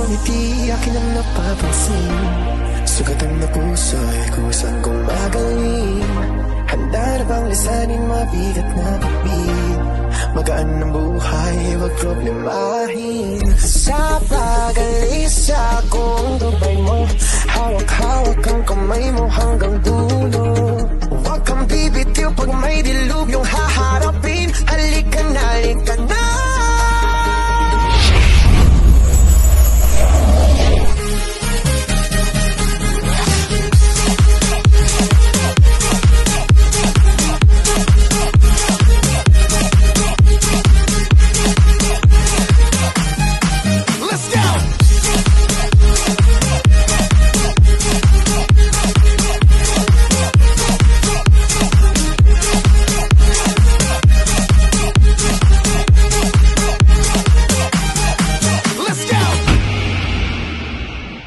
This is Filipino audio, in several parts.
ngiti akin ang napapansin. Sugatan na puso'y kusang kong magaling. Handa na bang lisanin mabigat na bibig? Magaan ng buhay, wag problemahin. Sa pag-alis akong gabay mo, hawak-hawak ang kamay mo hanggang dulo. Huwag kang bibitiw pag may dilubyong haharapin. Halika na, halika na.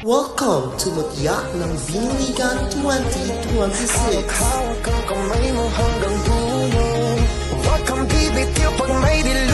Welcome to Mutyak ng Binligan 2026. Hawak ang kamay mo hanggang dulo. Huwag kang bibitiw pag may dilubyong